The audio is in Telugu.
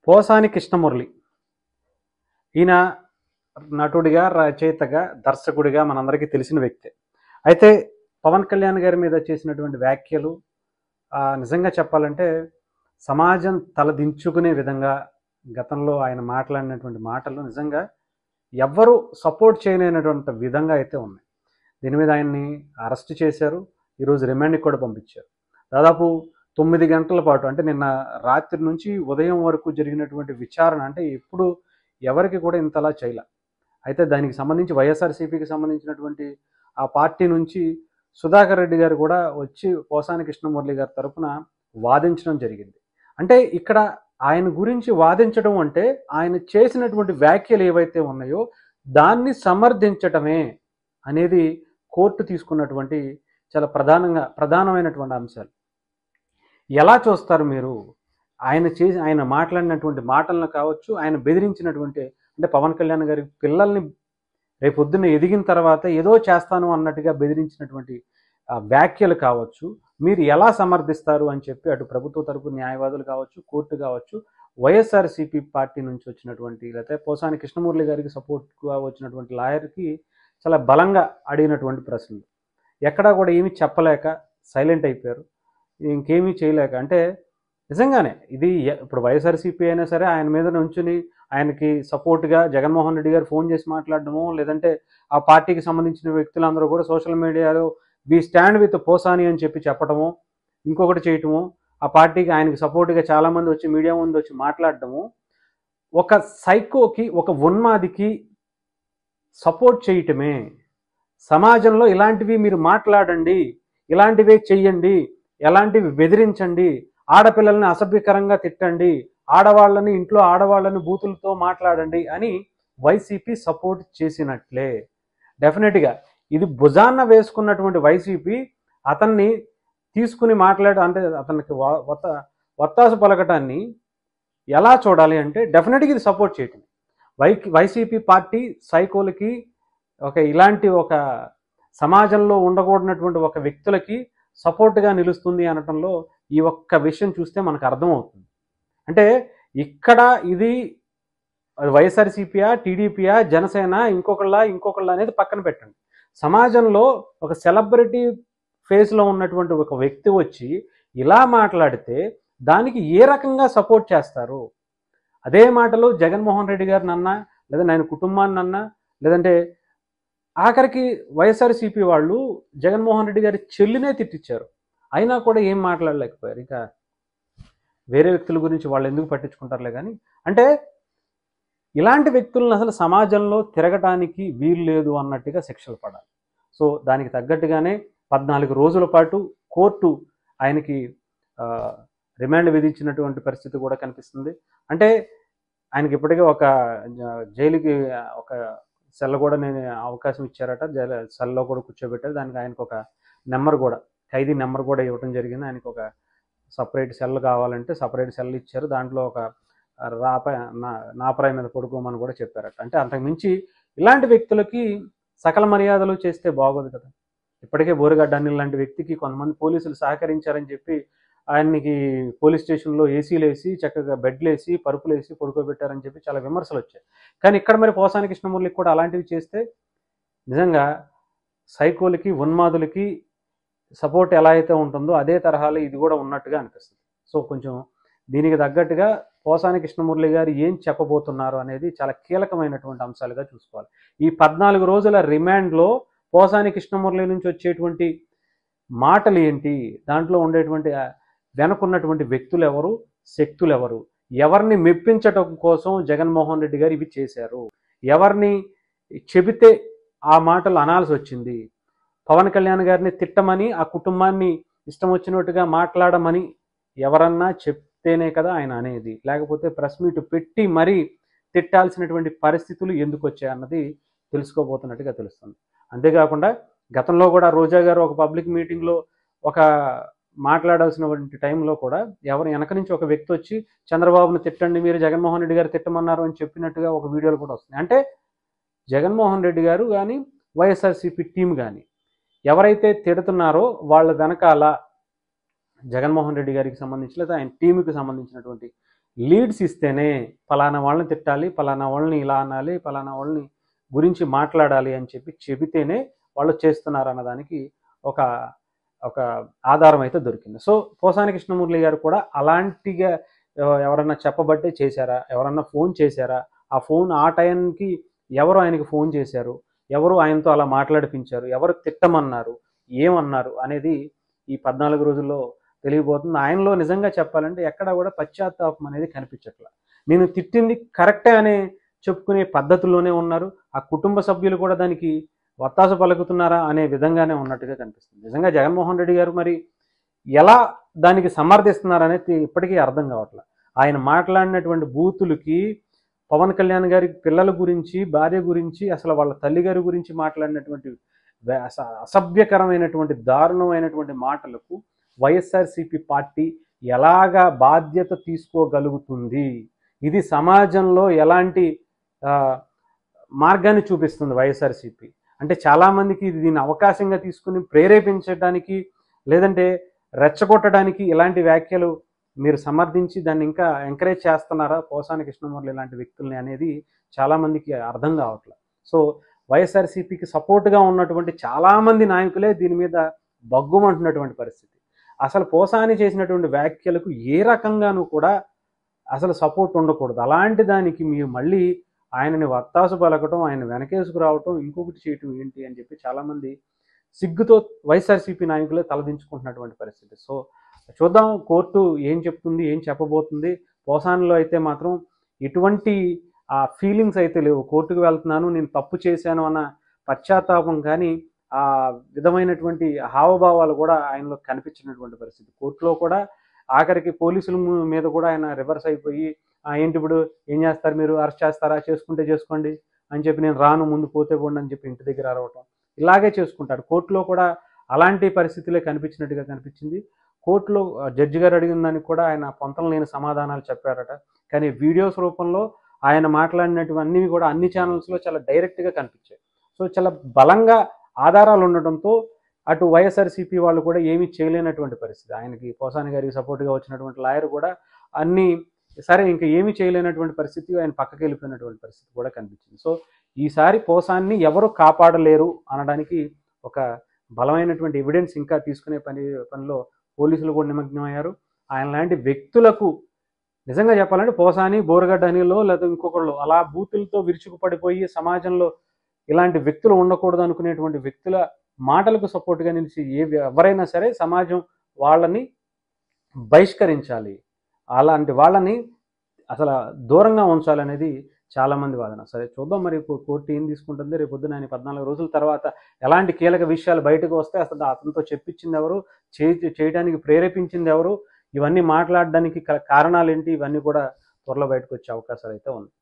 పోసాని కృష్ణమురళి ఈయన నటుడిగా, రచయితగా, దర్శకుడిగా మనందరికీ తెలిసిన వ్యక్తే. అయితే పవన్ కళ్యాణ్ గారి మీద చేసినటువంటి వ్యాఖ్యలు నిజంగా చెప్పాలంటే సమాజం తలదించుకునే విధంగా గతంలో ఆయన మాట్లాడినటువంటి మాటలు నిజంగా ఎవ్వరూ సపోర్ట్ చేయలేనటువంటి విధంగా అయితే ఉన్నాయి. దీని మీద ఆయన్ని అరెస్ట్ చేశారు. ఈరోజు రిమాండ్కి కూడా పంపించారు. దాదాపు 9 గంటల పాటు అంటే నిన్న రాత్రి నుంచి ఉదయం వరకు జరిగినటువంటి విచారణ అంటే ఎప్పుడు ఎవరికి కూడా ఇంతలా చేయలే. అయితే దానికి సంబంధించి వైఎస్ఆర్సీపీకి సంబంధించినటువంటి ఆ పార్టీ నుంచి సుధాకర్ రెడ్డి గారు కూడా వచ్చి పోసాని కృష్ణమురళి గారి తరపున వాదించడం జరిగింది. అంటే ఇక్కడ ఆయన గురించి వాదించడం అంటే ఆయన చేసినటువంటి వ్యాఖ్యలు ఏవైతే ఉన్నాయో దాన్ని సమర్థించటమే అనేది కోర్టు తీసుకున్నటువంటి చాలా ప్రధానమైనటువంటి అంశాలు. ఎలా చూస్తారు మీరు? ఆయన మాట్లాడినటువంటి మాటలను కావచ్చు, ఆయన బెదిరించినటువంటి అంటే పవన్ కళ్యాణ్ గారి పిల్లల్ని రేపొద్దున్న ఎదిగిన తర్వాత ఏదో చేస్తాను అన్నట్టుగా బెదిరించినటువంటి వ్యాఖ్యలు కావచ్చు, మీరు ఎలా సమర్థిస్తారు అని చెప్పి అటు ప్రభుత్వ తరపు న్యాయవాదులు కావచ్చు, కోర్టు కావచ్చు, వైఎస్ఆర్సీపీ పార్టీ నుంచి వచ్చినటువంటి లేకపోతే పోసాని కృష్ణమురళి గారికి సపోర్ట్గా వచ్చినటువంటి లాయర్కి చాలా బలంగా అడిగినటువంటి ప్రశ్నలు. ఎక్కడా కూడా ఏమీ చెప్పలేక సైలెంట్ అయిపోయారు. ఇంకేమీ చేయలేక అంటే నిజంగానే ఇది ఇప్పుడు వైఎస్ఆర్సీపీ అయినా సరే ఆయన మీద నుంచుని ఆయనకి సపోర్ట్గా జగన్మోహన్ రెడ్డి గారు ఫోన్ చేసి మాట్లాడడము, లేదంటే ఆ పార్టీకి సంబంధించిన వ్యక్తులందరూ కూడా సోషల్ మీడియాలో వి స్టాండ్ విత్ పోసాని అని చెప్పి చెప్పడము, ఇంకొకటి చేయటము, ఆ పార్టీకి ఆయనకి సపోర్ట్గా చాలామంది వచ్చి మీడియా ముందు వచ్చి మాట్లాడటము, ఒక సైకోకి, ఒక ఉన్మాదికి సపోర్ట్ చేయటమే. సమాజంలో ఇలాంటివి మీరు మాట్లాడండి, ఇలాంటివే చెయ్యండి, ఎలాంటివి బెదిరించండి, ఆడపిల్లల్ని అసభ్యకరంగా తిట్టండి, ఆడవాళ్ళని ఇంట్లో ఆడవాళ్ళని బూతులతో మాట్లాడండి అని వైసీపీ సపోర్ట్ చేసినట్లే. డెఫినెట్గా ఇది భుజాన్న వేసుకున్నటువంటి వైసీపీ అతన్ని తీసుకుని అంటే అతనికి వత్తాసు పలకటాన్ని ఎలా చూడాలి అంటే డెఫినెట్గా ఇది సపోర్ట్ చేయటం. వైసీపీ పార్టీ సైకోలకి ఇలాంటి ఒక సమాజంలో ఉండకూడనటువంటి ఒక వ్యక్తులకి సపోర్ట్గా నిలుస్తుంది అనటంలో ఈ ఒక్క విషయం చూస్తే మనకు అర్థమవుతుంది. అంటే ఇక్కడ ఇది వైఎస్ఆర్సీపీయా, టీడీపీయా, జనసేన, ఇంకొకళ్ళ అనేది పక్కన పెట్టండి. సమాజంలో ఒక సెలబ్రిటీ ఫేస్లో ఉన్నటువంటి ఒక వ్యక్తి వచ్చి ఇలా మాట్లాడితే దానికి ఏ రకంగా సపోర్ట్ చేస్తారు? అదే మాటలు జగన్మోహన్ రెడ్డి గారిని అన్నా, లేదంటే ఆయన కుటుంబాన్ని అన్నా, లేదంటే ఆఖరికి వైఎస్ఆర్సీపీ వాళ్ళు జగన్మోహన్ రెడ్డి గారి చెల్లినే తిట్టించారు. అయినా కూడా ఏం మాట్లాడలేకపోయారు. ఇక వేరే వ్యక్తుల గురించి వాళ్ళు ఎందుకు పట్టించుకుంటారులే కానీ, అంటే ఇలాంటి వ్యక్తులను అసలు సమాజంలో తిరగటానికి వీలు లేదు అన్నట్టుగా శిక్షలు పడాలి. సో దానికి తగ్గట్టుగానే 14 రోజుల పాటు కోర్టు ఆయనకి రిమాండ్ విధించినటువంటి పరిస్థితి కూడా కనిపిస్తుంది. అంటే ఆయనకి ఇప్పటికే ఒక జైలుకి ఒక సెల్ కూడా నేను అవకాశం ఇచ్చారట, సెల్లో కూడా కూర్చోబెట్టారు. దానికి ఆయనకు ఒక నెంబర్ కూడా, ఖైదీ నెంబర్ కూడా ఇవ్వడం జరిగింది. ఆయనకు ఒక సపరేట్ సెల్ కావాలంటే సపరేట్ సెల్ ఇచ్చారు. దాంట్లో ఒక నాపరాయి మీద పడుకోమని కూడా చెప్పారట. అంటే అంతకుమించి ఇలాంటి వ్యక్తులకి సకల మర్యాదలు చేస్తే బాగోదు కదా. ఇప్పటికే బోరుగడ్డ అనిల్ లాంటి వ్యక్తికి కొంతమంది పోలీసులు సహకరించారని చెప్పి ఆయనకి పోలీస్ స్టేషన్లో ఏసీలు వేసి చక్కగా బెడ్లు వేసి పరుపులు వేసి పడుకోబెట్టారని చెప్పి చాలా విమర్శలు వచ్చాయి. కానీ ఇక్కడ మరి పోసాని కృష్ణమురళికి కూడా అలాంటివి చేస్తే నిజంగా సైకోలకి, ఉన్మాదులకి సపోర్ట్ ఎలా అయితే ఉంటుందో అదే తరహాలో ఇది కూడా ఉన్నట్టుగా అనిపిస్తుంది. సో కొంచెం దీనికి తగ్గట్టుగా పోసాని కృష్ణమురళి గారు ఏం చెప్పబోతున్నారు అనేది చాలా కీలకమైనటువంటి అంశాలుగా చూసుకోవాలి. ఈ 14 రోజుల రిమాండ్లో పోసాని కృష్ణమురళి నుంచి వచ్చేటువంటి మాటలు ఏంటి, దాంట్లో ఉండేటువంటి వెనుకున్నటువంటి వ్యక్తులు ఎవరు, శక్తులు ఎవరు, ఎవరిని మెప్పించటం కోసం జగన్మోహన్ రెడ్డి గారు ఇవి చేశారు, ఎవరిని చెబితే ఆ మాటలు అనాల్సి వచ్చింది, పవన్ కళ్యాణ్ గారిని తిట్టమని ఆ కుటుంబాన్ని ఇష్టం వచ్చినట్టుగా మాట్లాడమని ఎవరన్నా చెప్తేనే కదా ఆయన అనేది, లేకపోతే ప్రెస్ మీట్ పెట్టి మరీ తిట్టాల్సినటువంటి పరిస్థితులు ఎందుకు వచ్చాయన్నది తెలుసుకోబోతున్నట్టుగా తెలుస్తుంది. అంతేకాకుండా గతంలో కూడా రోజా గారు ఒక పబ్లిక్ మీటింగ్లో ఒక మాట్లాడాల్సినటువంటి టైంలో కూడా ఎవరు వెనక నుంచి ఒక వ్యక్తి వచ్చి చంద్రబాబును తిట్టండి, మీరు జగన్మోహన్ రెడ్డి గారు తిట్టమన్నారు అని చెప్పినట్టుగా ఒక వీడియోలు కూడా వస్తున్నాయి. అంటే జగన్మోహన్ రెడ్డి గారు కానీ వైఎస్ఆర్సీపీ టీం కానీ ఎవరైతే తిడుతున్నారో వాళ్ళ వెనకాల జగన్మోహన్ రెడ్డి గారికి సంబంధించి లేదా ఆయన టీంకి సంబంధించినటువంటి లీడ్స్ ఇస్తేనే ఫలానా వాళ్ళని తిట్టాలి, ఫలానా వాళ్ళని ఇలా అనాలి, ఫలానా వాళ్ళని గురించి మాట్లాడాలి అని చెబితేనే వాళ్ళు చేస్తున్నారు అన్నదానికి ఒక ఒక ఆధారం అయితే దొరికింది. సో పోసాని కృష్ణమురళి గారు కూడా అలాంటిగా ఎవరన్నా చెప్పబట్టే చేశారా, ఎవరన్నా ఫోన్ చేశారా, ఆ ఫోన్ ఆ టైంకి ఎవరు ఆయనకి ఫోన్ చేశారు, ఎవరు ఆయనతో అలా మాట్లాడిపించారు, ఎవరు తిట్టమన్నారు, ఏమన్నారు అనేది ఈ 14 రోజుల్లో తెలియబోతుంది. ఆయనలో నిజంగా చెప్పాలంటే ఎక్కడా కూడా పశ్చాత్తాపం అనేది కనిపించట్ల. నేను తిట్టింది కరెక్టే అనే చెప్పుకునే పద్ధతిలోనే ఉన్నారు. ఆ కుటుంబ సభ్యులు కూడా దానికి వత్తాసు పలుకుతున్నారా అనే విధంగానే ఉన్నట్టుగా కనిపిస్తుంది. నిజంగా జగన్మోహన్ రెడ్డి గారు మరి ఎలా దానికి సమర్థిస్తున్నారనేది ఇప్పటికీ అర్థం కావట్లేదు. ఆయన మాట్లాడినటువంటి బూతులకి పవన్ కళ్యాణ్ గారి పిల్లల గురించి, భార్య గురించి, అసలు వాళ్ళ తల్లి గారి గురించి మాట్లాడినటువంటి అసభ్యకరమైనటువంటి దారుణమైనటువంటి మాటలకు వైఎస్ఆర్సీపీ పార్టీ ఎలాగా బాధ్యత తీసుకోగలుగుతుంది, ఇది సమాజంలో ఎలాంటి మార్గాన్ని చూపిస్తుంది వైఎస్ఆర్సీపీ అంటే చాలామందికి దీన్ని అవకాశంగా తీసుకుని ప్రేరేపించడానికి లేదంటే రెచ్చగొట్టడానికి ఇలాంటి వ్యాఖ్యలు మీరు సమర్థించి దాన్ని ఇంకా ఎంకరేజ్ చేస్తున్నారా పోసాని కృష్ణమురళి ఇలాంటి వ్యక్తుల్ని అనేది చాలామందికి అర్థం కావట్లేదు. సో వైఎస్ఆర్సీపీకి సపోర్ట్గా ఉన్నటువంటి చాలామంది నాయకులే దీని మీద బగ్గుమంటున్నటువంటి పరిస్థితి. అసలు పోసాని చేసినటువంటి వ్యాఖ్యలకు ఏ రకంగానూ కూడా అసలు సపోర్ట్ ఉండకూడదు. అలాంటి దానికి మీరు మళ్ళీ ఆయనని వత్తాసు పలకటం, ఆయన వెనకేసుకు రావటం, ఇంకొకటి చేయటం ఏంటి అని చెప్పి చాలామంది సిగ్గుతో వైఎస్ఆర్సీపీ నాయకులే తలదించుకుంటున్నటువంటి పరిస్థితి. సో చూద్దాం కోర్టు ఏం చెప్తుంది, ఏం చెప్పబోతుంది. పోసానిలో అయితే మాత్రం ఎటువంటి ఫీలింగ్స్ అయితే లేవు. కోర్టుకు వెళ్తున్నాను, నేను తప్పు చేశాను అన్న పశ్చాత్తాపం కానీ ఆ విధమైనటువంటి హావభావాలు కూడా ఆయనలో కనిపించినటువంటి పరిస్థితి. కోర్టులో కూడా ఆఖరికి పోలీసుల మీద కూడా ఆయన రివర్స్ అయిపోయి ఏంటి ఇప్పుడు ఏం చేస్తారు, మీరు అరెస్ట్ చేస్తారా, చేసుకుంటే చేసుకోండి అని చెప్పి, నేను రాను, ముందు పోతే పోండి అని చెప్పి ఇంటి దగ్గర అరవటం, ఇలాగే చేసుకుంటాడు. కోర్టులో కూడా అలాంటి పరిస్థితులే కనిపించినట్టుగా కనిపించింది. కోర్టులో జడ్జి గారు అడిగిన దానికి కూడా ఆయన పొంతం లేని సమాధానాలు చెప్పారట. కానీ వీడియోస్ రూపంలో ఆయన మాట్లాడినటువన్నీ కూడా అన్ని ఛానల్స్లో చాలా డైరెక్ట్గా కనిపించాయి. సో చాలా బలంగా ఆధారాలు ఉండటంతో అటు వైఎస్ఆర్సీపీ వాళ్ళు కూడా ఏమీ చేయలేనటువంటి పరిస్థితి. ఆయనకి పోసాని గారికి సపోర్ట్గా వచ్చినటువంటి లాయర్ కూడా అన్నీ సరే ఇంకా ఏమీ చేయలేనటువంటి పరిస్థితి, ఆయన పక్కకి వెళ్ళిపోయినటువంటి పరిస్థితి కూడా కనిపించింది. సో ఈసారి పోసాన్ని ఎవరు కాపాడలేరు అనడానికి ఒక బలమైనటువంటి ఎవిడెన్స్ ఇంకా తీసుకునే పనిలో పోలీసులు కూడా నిమగ్నమయ్యారు. ఆయన లాంటి వ్యక్తులకు నిజంగా చెప్పాలంటే పోసాని, బోరగడ్డ అనిలో లేదా ఇంకొకళ్ళు అలా బూతులతో విరుచుకుపడిపోయి సమాజంలో ఇలాంటి వ్యక్తులు ఉండకూడదు అనుకునేటువంటి వ్యక్తుల మాటలకు సపోర్ట్గా నిలిచి ఎవరైనా సరే సమాజం వాళ్ళని బహిష్కరించాలి, అలాంటి వాళ్ళని అసలు దూరంగా ఉంచాలనేది చాలామంది వాదన. సరే చూద్దాం మరి కోర్టు ఏం తీసుకుంటుంది. రేపు పొద్దున ఆయన 14 రోజుల తర్వాత ఎలాంటి కీలక విషయాలు బయటకు వస్తే అసలు అతనితో చెప్పించింది ఎవరు, చేయడానికి ప్రేరేపించింది ఎవరు, ఇవన్నీ మాట్లాడడానికి కారణాలు ఏంటి, ఇవన్నీ కూడా త్వరలో బయటకు వచ్చే అవకాశాలు అయితే ఉన్నాయి.